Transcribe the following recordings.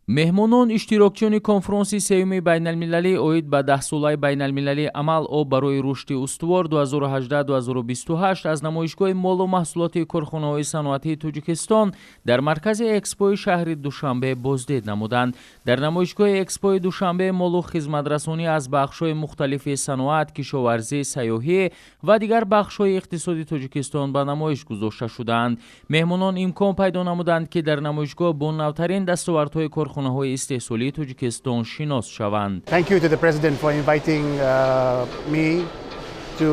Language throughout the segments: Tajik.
меҳмонон иштирокчиёни конфронси сеюми байналмилалии оид ба 10-солаи байналмилалии амал об барои рушди устувор 2018-2028 аз намоишгоҳи молу маҳсулоти корхонаҳои саноатии Тоҷикистон дар маркази экспои шаҳри Душанбе боздид намуданд. Дар намоишгоҳи экспои Душанбе молу хизматрасонӣ аз бахшҳои мухталифи саноат, кишоварзӣ, сайёҳӣ ва дигар бахшҳои иқтисоди Тоҷикистон ба намоиш гузошта шудаанд. Меҳмонон имкон пайдо намуданд ки дар намоишгоҳ бо навтарин дастовардҳои корхонаҳои истеҳсолии Тоҷикистон шинос шаванд. Thank you to the President for inviting me to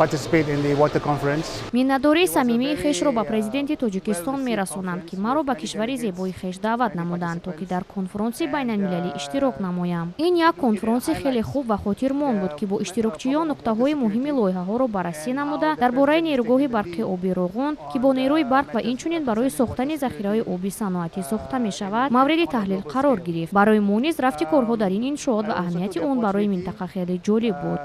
participate in the water conference. Миннатдории самимии хешро ба президенти Тоҷикистон мерасонам ки маро ба кишвари зебои хеш даъват намуданд то ки дар конфронси байналмилалӣ иштирок намоям. Ин як конфронси хеле хуб ва хотирмон буд ки бо иштирокчиён нуқтаҳои муҳими лоиҳаҳоро баррасӣ намуда дар бораи нерӯгоҳи барқи оби Роғун ки бо нерӯи барқ ва инчунин барои сохтани захираҳои оби саноатӣ сохта мешавад мавриди таҳлил қарор гирифт. Барои мо низ рафти корҳо дар ин иншоот ва аҳамияти он барои минтақа хеле ҷолиб буд.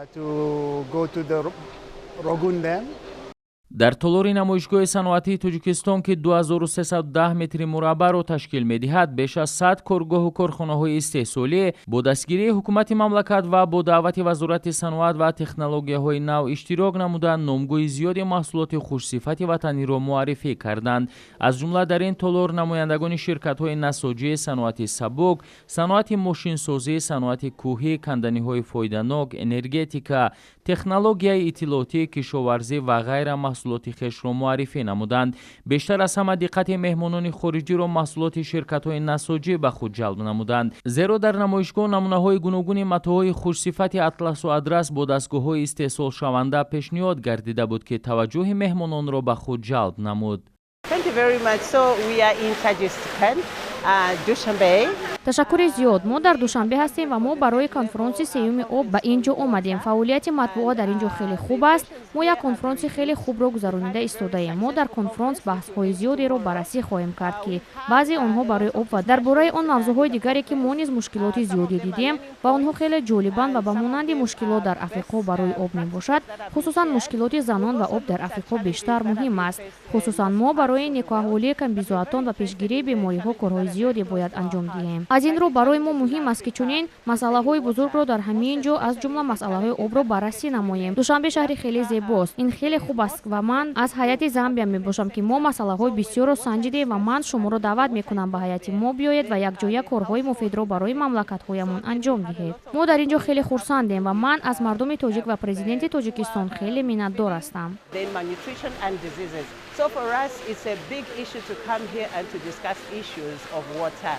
Дар толори намоишгоҳи саноатии Тоҷикистон ки 2310 метри мураббаъро ташкил медиҳад, беш аз 100 коргоҳу корхонаҳои истеҳсолӣ бо дастгирии ҳукумати мамлакат ва бо даъвати Вазорати саноат ва технологияҳои нав иштирок намуда номгӯи зиёди маҳсулоти хушсифати ватаниро муаррифӣ карданд. Аз ҷумла дар ин толор намояндагони ширкатҳои насоҷӣ, саноати сабук, саноати мошинсозӣ, саноати кӯҳӣ, канданиҳои фоиданок, энергетика, технологияи иттилоотӣ, кишоварзӣ ва ғайра маҳсулоти хешро муаррифӣ намуданд. Бештар аз ҳама диққати меҳмонони хориҷиро маҳсулоти ширкатҳои насоҷӣ ба худ ҷалб намуданд. Зеро дар намоишгоҳ намунаҳои гуногуни матоъҳои хушсифати атласу адрас бо дастгоҳҳои истеҳсолшаванда пешниҳод гардида буд ки таваҷҷӯҳи меҳмононро ба худ ҷалб намуд. Thank you very much. So we are in Tajikistan, Dushanbe. Ташаккури зиёд. Мо дар Душанбе ҳастем ва мо барои конфронси сеюми об ба ин ҷо омадем. Фаъолияти матбуот дар ин ҷо хеле хуб аст. Мо як конфронси хеле хубро гузаронида истодаем. Мо дар конфронс баҳсҳои зиёдеро баррасӣ хоҳем кард ки баъзе онҳо барои об ва дар бораи он мавзӯъҳои дигаре ки мо низ мушкилоти зиёде дидем ва онҳо хеле ҷолибанд ва ба монанди мушкилот дар Африқо барои об мебошад. Хусусан мушкилоти занон ва об дар Африқо бештар муҳим аст. Хусусан мо барои некоаҳволии камбизоатон ва пешгирии бемориҳо корҳои зиёде бояд анҷом диҳем. Аз ин рӯ барои мо муҳим аст ки чунин масъалаҳои бузургро дар ҳамин ҷо аз ҷумла масъалаҳои обро баррасӣ намоем. Душанбе шаҳри хеле зебост. Ин хеле хуб аст ва ман аз ҳайати Замбия мебошам ки мо масъалаҳои бисёрро санҷидем ва ман шуморо даъват мекунам ба ҳайати мо биёед ва якҷоя корҳои муфидро барои мамлакатҳоямон анҷом диҳед. Мо дар ин ҷо хеле хурсандем ва ман аз мардуми тоҷик ва президенти Тоҷикистон хеле миннатдор ҳастам. So for us, it's a big issue to come here and to discuss issues of water.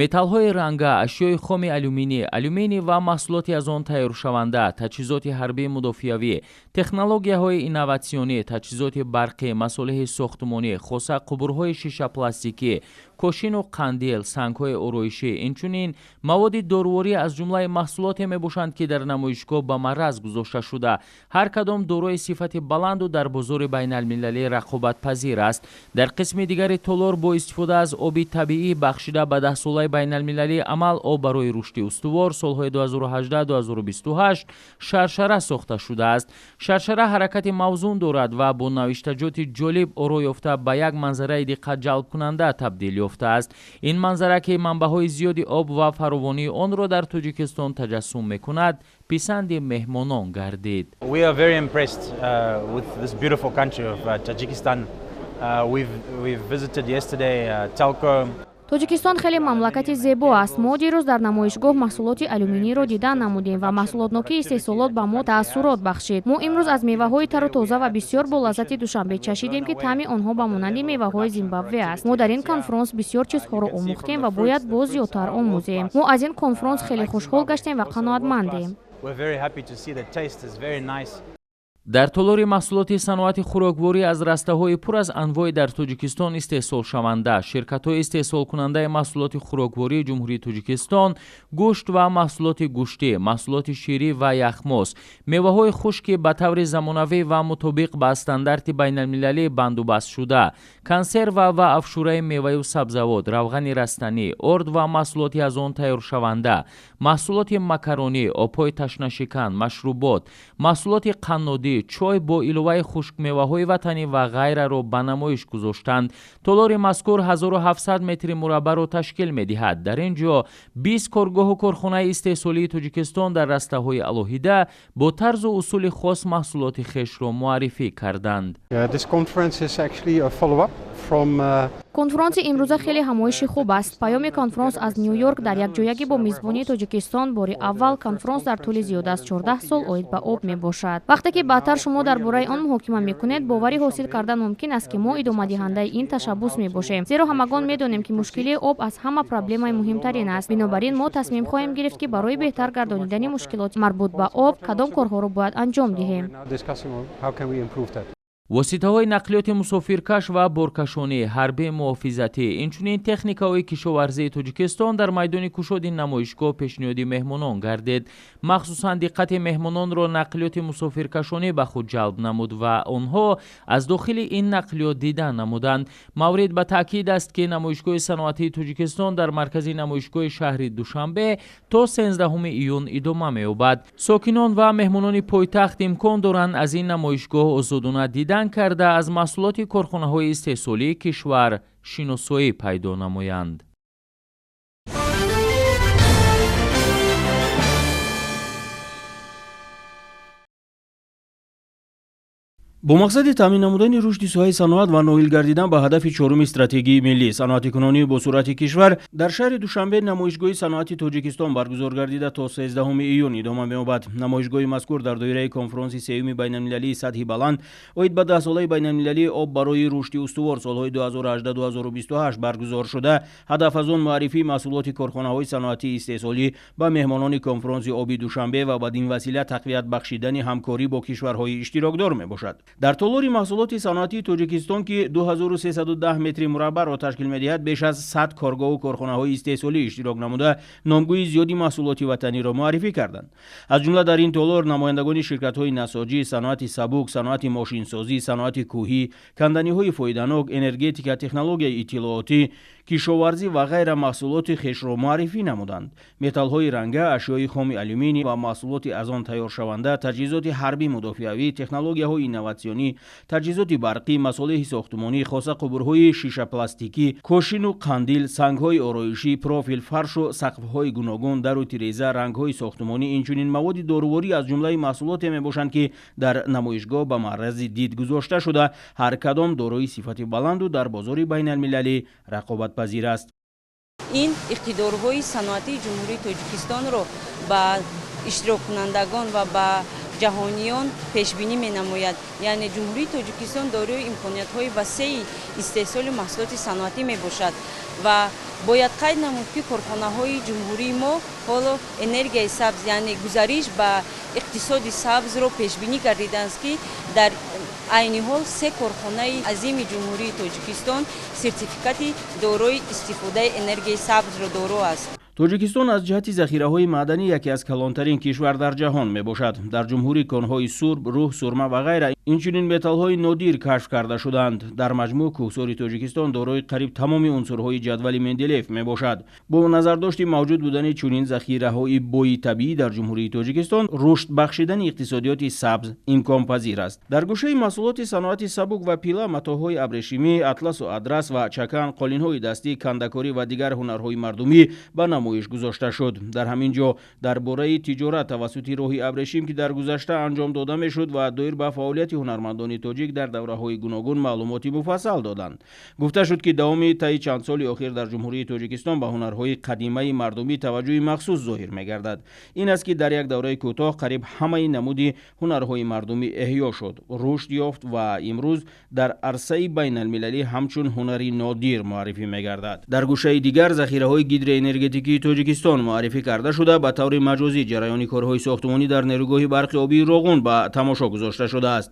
металлҳои ранга, ашёи хоми алюминӣ ва маҳсулоти аз он тайёршаванда, таҷҳизоти ҳарбии мудофиавӣ, технологияҳои инноватсионӣ, таҷҳизоти барқӣ, масолиҳи сохтмонӣ, хоса қубурҳои шишапластикӣ, кошину қандил, сангҳои ороишӣ, инчунин маводи доруворӣ аз ҷумлаи маҳсулоте мебошанд ки дар намоишгоҳ ба мараз гузошта шуда, ҳар кадом дорои сифати баланду дар бозори байналмилалӣ рақобатпазир аст. Дар қисми дигари толор бо истифода аз оби табиӣ бахшида ба 10 солаи байналмилалии амал об барои рушди устувор солҳои 2018-2028 шаршара сохта шудааст. Шаршара ҳаракати мавзун дорад ва бо навиштаҷоти ҷолиб оро ёфта ба як манзараи диққатҷалбкунанда табдил ёфтааст. Ин манзара ки манбаъҳои зиёди об ва фаровонии онро дар Тоҷикистон таҷассум мекунад, писанди меҳмонон гардид. We are very impressed with this beautiful country of Tajikistan. We've visited yesterday Telco. Тоҷикистон хеле мамлакати зебо аст. Мо дирӯз дар намоишгоҳ маҳсулоти алюминийро дидан намудем ва маҳсулотнокии истеҳсолот ба мо таассурот бахшид. Мо имрӯз аз меваҳои тару тоза ва бисёр болаззати Душанбе чашидем ки таъми онҳо ба монанди меваҳои Зимбабве аст. Мо дар ин конфронс бисёр чизҳоро омӯхтем ва бояд боз зиёдтар омӯзем. Мо аз ин конфронс хеле хушҳол гаштем ва қаноатмандем. дар толори маҳсулоти саноати хӯрокворӣ аз растаҳои пур аз анвои дар Тоҷикистон истеҳсолшаванда, ширкатҳои истеҳсолкунандаи маҳсулоти хӯроквории Ҷумҳурии Тоҷикистон, гӯшт ва маҳсулоти гӯштӣ, маҳсулоти ширӣ ва яхмос, меваҳои хушки ба таври замонавӣ ва мутобиқ ба стандарти байналмилалӣ бандубаст шуда, консерва ва афшураи меваю сабзавот, равғани растанӣ, орд ва маҳсулоти аз он тайёршаванда, маҳсулоти макаронӣ, обҳои ташнашикан, машрубот, маҳсулоти қаннодӣ, استیسولی چای با ایلوه خشکمېوه‌های وطنی و غیره را به نمایش گذاشتند. طولار مذکور 1700 متر مربع را تشکیل می‌دهد. در اینجا 20 کارگاه و کارخانه استیسولی تاجیکستان در رسته‌های الهیده با طرز و اصول خاص محصولات خویش را معرفی کردند. کنفرانس امروزه خیلی همایشی خوب است. پیام کنفرانس از نیویورک در یک جایگی با میزبانی تاجیکستان بار اول کنفرانس در طول زیاد از 14 سال اوید به آب می باشد. وقتی که بعدتر شما درباره آن محاکمه میکنید، باوری حاصل کردن ممکن است که ما ادامه دهنده این تشبث می باشیم، زیرا همگان میدانیم که مشکلی آب از همه پرابلم‌های مهمترین است. بنابراین ما تصمیم خواهیم گرفت که برای بهتر گردانیدن مشکلات مربوط به آب کدام کارها را باید انجام دهیم. واسطه‌های نقلیات مسافرکش و بارکشانی، حربه محافظتی، اینچنین تکنیک‌های کشاورزی تاجیکستان در میدان کشاد نمایشگاه پیشنهادی مهمانان گردید. مخصوصاً دقت مهمانان را نقلیات مسافرکشانی به خود جلب نمود و آنها از داخل این نقلیات دیدن نمودند. مورد به تاکید است که نمایشگاه صنعتی تاجیکستان در مرکز نمایشگاه شهر دوشنبه تا 13 ایون ادامه می‌یابد. ساکنان و مهمانان پایتخت امکان دارند از این نمایشگاه آزادانه دیدن کرده از محصولات کارخانه‌های استیسولی کشور شناسایی پیدا نمایند. با مقصد تامین نمودن رشد ساحه صنعت و نائل گردیدن به هدف چهارم استراتژی ملی صنعتی کنونی با سرعت کشور در شهر دوشنبه نمایشگاه صنعتی تاجیکستان برگزار گردیده تا 13 ایون ادامه می‌یابد. نمایشگاه مذکور در دایره کنفرانس سوم بین‌المللی سطحی بلند اوید به 10 ساله بین‌المللی آب برای رشد استوار سال‌های 2018-2028 برگزار شده. هدف از آن معرفی محصولات کارخانه‌های صنعتی استیسولی به مهمانان کنفرانس آبی دوشنبه و بدین وسیله تقویت بخشیدن همکاری با کشورهای اشتراکدار میباشد. در طولار محصولات صنعتی تاجیکستان که 2310 متر مربع را تشکیل می‌دهد، بیش از 100 کارگاه و کارخانه‌های استیسولی اشتراک نموده نامگوی زیادی محصولات وطنی را معرفی کردند. از جمله در این طولار نمایندگان شرکت‌های نساجی، صنعت سبک، صنعت ماشینسازی، صنعت کوهی، کندنی‌های فایده‌ناک، انرژتیک، تکنولوژی اطلاعاتی، کشاورزی و غیره محصولات خویش را معرفی نمودند. متال‌های رنگه، اشیای خام آلومینی و محصولات از آن تیار شونده، تجهیزات حربی مدافعی، تکنولوژی‌های اینواسیونی، تجهیزات برقی، مصالح ساختمانی، خاصه قبرهای شیشه پلاستیکی، کوشین و قندیل، سنگ‌های آرایشی، پروفیل فرش و سقف‌های گوناگون، در و تیریزه، رنگ‌های ساختمانی، اینچنین مواد دارویی از جمله محصولات میباشند که در نمایشگاه به معرض دید گذاشته شده. هر کدام دارای صفت بلند و در بازار بین‌المللی رقابت پذیر است. این اقتدارهای صنعتی جمهوری تاجیکستان را با اشتراک کنندگان و با جهانیان پیش بینی می نماید. یعنی جمهوری تاجیکستان دارای امکانات های وسیع استحصال محصولات صنعتی می باشد و باید قید نمود که کارخانه های جمهوری ما حالا انرژی سبز یعنی گذریش به اقتصاد سبز را پیش بینی کردیده است که در عین حال 3 کارخانه عظیم جمهوری تاجیکستان سرتیفیکات دارای استفاده انرژی سبز را دارا است. تاجیکستان از جهت ذخیره‌های معدنی یکی از کلانترین کشور در جهان میباشد. در جمهوری کانهای سرب، روح، سرمه و غیره اینچنین متال‌های نادر کشف کرده شدند. در مجموع کوهسار تاجیکستان دارای قریب تمام عنصرهای جدول مندلیف میباشد. با نظرداشت موجود بودن چنین ذخیره‌های بوی طبیعی در جمهوری تاجیکستان، رشد بخشیدن اقتصادیات سبز امکان پذیر است. در گوشه محصولات صنعتی سبک و پیله، متاح‌های ابریشمی، اطلس و ادرس و چکن، قالین‌های دستی، کندکاری و دیگر هنرهای مردمی به نمایش گذاشته شد. در همین جا درباره تجارت توسط راهی ابریشم که در گذشته انجام داده میشد و دایر به فعالیت هنرمندان تاجیک در دوره‌های گوناگون معلوماتی مفصل دادند. گفته شد که دوام طی چند سال اخیر در جمهوری تاجیکستان به هنرهای قدیمی مردمی توجه مخصوص ظاهر می‌گردد. این است که در یک دوره کوتاه قریب همه نمود هنرهای مردمی احیا شد، رشد یافت و امروز در عرصه بین‌المللی همچون هنری نادر معرفی می‌گردد. در گوشه دیگر ذخیره‌های گیدر انرژتیکی تاجیکستان معرفی کرده شده. به طور مجازی جریان کارهای ساختمانی در نیروگاه برق آبی روغون به تماشا گذاشته شده است.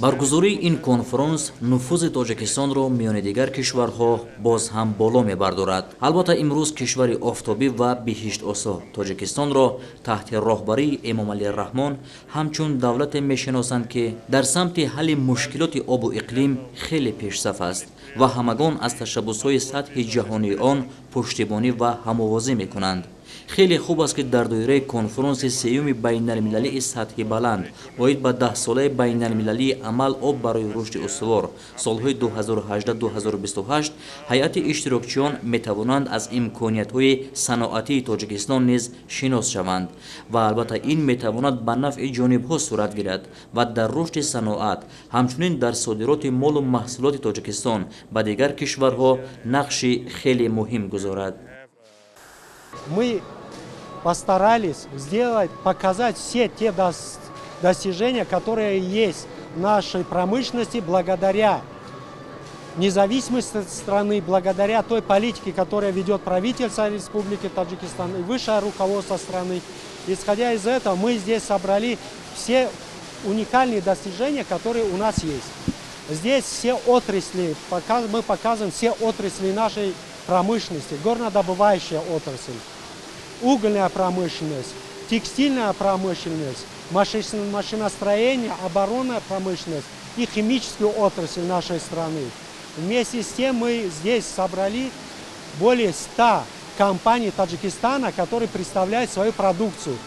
برگزاری این کنفرانس نفوذ تاجیکستان را میان دیگر کشورها باز هم بالا میبردارد. البته امروز کشور آفتابی و بهشت آسا تاجیکستان را تحت راهبری امام علی الرحمن همچون دولت میشناسند که در سمت حل مشکلات آب و اقلیم خیلی پیشرفت است و همگان از تشبس‌های سطح جهانی آن پشتیبانی و هم‌آوازی می‌کنند. خیلی خوب است که در دایره کنفرانس سیوم بین المللی سطح بلند اوید به 10 ساله بین المللی عمل آب برای رشد استوار سالهای 2018-2028 هیئت اشتراکچیان میتوانند از امکانیت‌های صنعتی تاجیکستان نیز شناس شوند و البته این میتواند به نفع جانب‌ها صورت گیرد و در رشد صنعت همچنین در صادرات مال و محصولات تاجیکستان به دیگر کشورها نقشی خیلی مهم گذارد. Мы постарались показать все те достижения, которые есть в нашей промышленности благодаря независимости страны, благодаря той политике, которая ведет правительство Республики Таджикистан и высшее руководство страны. Исходя из этого, мы здесь собрали все уникальные достижения, которые у нас есть. Здесь все отрасли, мы показываем все отрасли нашей промышленности, горнодобывающая отрасль, угольная промышленность, текстильная промышленность, машиностроение, оборонная промышленность и химическую отрасль нашей страны. Вместе с тем мы здесь собрали более 100 компаний Таджикистана, которые представляют свою продукцию.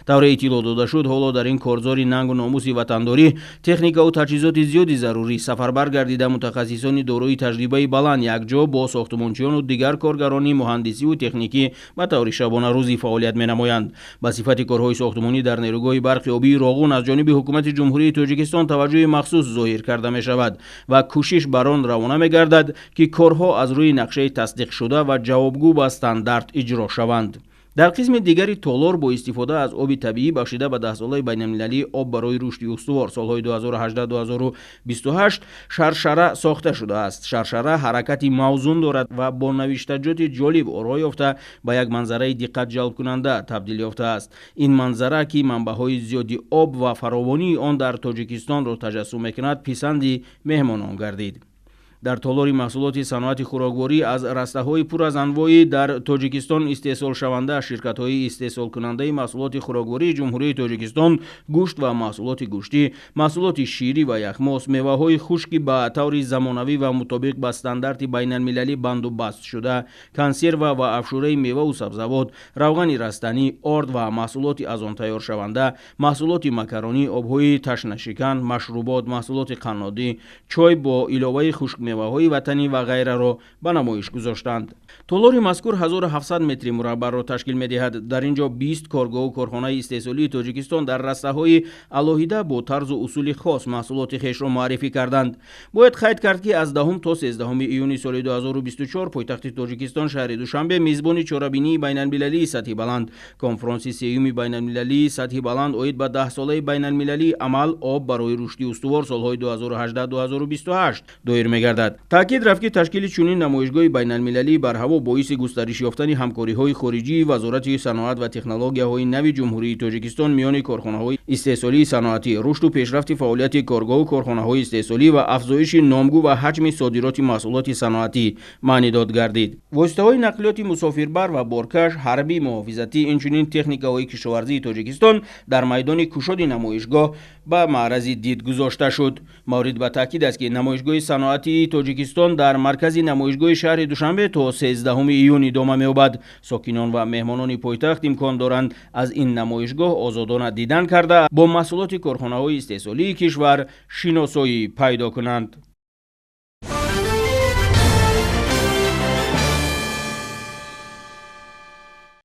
тавре иттилоъ дода шуд ҳоло дар ин корзори нангу номуси ватандорӣ техникаву таҷҳизоти зиёди зарурӣ сафарбар гардида мутахассисони дорои таҷрибаи баланд якҷо бо сохтмончиёну дигар коргарони муҳандисиву техникӣ ба таври шабонарӯзӣ фаъолият менамоянд. ба сифати корҳои сохтмонӣ дар нерӯгоҳи барқи обии Роғун аз ҷониби ҳукумати ҷумҳурии Тоҷикистон таваҷҷӯҳи махсус зоҳир карда мешавад ва кӯшиш бар он равона мегардад ки корҳо аз рӯи нақшаи тасдиқшуда ва ҷавобгӯ ба стандарт иҷро шаванд. дар қисми дигари толор бо истифода аз оби табиӣ бахшида ба 10-солаи байналмилалии об барои рушди устувор солҳои 2018-2028 шаршара сохта шудааст. Шаршара ҳаракати мавзун дорад ва бо навиштаҷоти ҷолиб оро ёфта ба як манзараи диққатҷалбкунанда табдил ёфтааст. ин манзара ки манбаъҳои зиёди об ва фаровонии он дар Тоҷикистонро таҷассум мекунад писанди меҳмонон гардид. дар толори маҳсулоти саноати хӯрокворӣ аз растаҳои пур аз анвои дар Тоҷикистон истеҳсолшаванда ширкатҳои истеҳсолкунандаи маҳсулоти хӯроквории ҷумҳурии Тоҷикистон гӯшт ва маҳсулоти гӯштӣ, маҳсулоти ширӣ ва яхмос, меваҳои хушки ба таври замонавӣ ва мутобиқ ба стандарти байналмилалӣ бандубаст шуда, консерва ва афшураи меваву сабзавот, равғани растанӣ, орд ва маҳсулоти аз он тайёршаванда, маҳсулоти макаронӣ, обҳои ташнашикан, машрубот, маҳсулоти қаннодӣ, чой бо иловаи хушк меваҳои ватанӣ ва ғайраро ба намоиш гузоштанд. толори мазкур 1700 метри мураббаъро ташкил медиҳад. дар ин ҷо 20 коргоҳу корхонаи истеҳсолии Тоҷикистон дар растаҳои алоҳида бо тарзу усули хос маҳсулоти хешро муаррифӣ карданд. бояд қайд кард ки аз 10 то 13 июни соли 2024 пойтахти Тоҷикистон шаҳри Душанбе мизбони чорабинии байналмилалии сатҳи баланд, конфронси сеюми байналмилалии сатҳи баланд оид ба 10-солаи байналмилалии амал об барои рушди устувор солҳои 2018-2028 доир мегардад. таъкид рафт ки ташкили чунин намоишгоҳи байналмилалӣ бар ҳаво боиси густариш ёфтани ҳамкориҳои хориҷии Вазорати саноат ва технологияҳои нави ҷумҳурии Тоҷикистон миёни корхонаҳои истеҳсолии саноатӣ, рушду пешрафти фаъолияти коргоҳу корхонаҳои истеҳсолӣ ва афзоиши номгӯ ва ҳаҷми содироти маҳсулоти саноатӣ маънидод гардид. воситаҳои нақлиёти мусофирбар ва боркаш, ҳарбӣ, муҳофизатӣ, инчунин техникаҳои кишоварзии Тоҷикистон дар майдони кушоди намоишгоҳ ба маърази дид гузошта шуд. маврид ба таъкид аст ки намоишгоҳи саноатии Тоҷикистон дар маркази намоишгоҳи шаҳри Душанбе то 13 июн идома меёбад. сокинон ва меҳмонони пойтахт имкон доранд аз ин намоишгоҳ озодона дидан карда бо маҳсулоти корхонаҳои истеҳсолии кишвар шиносоӣ пайдо кунанд.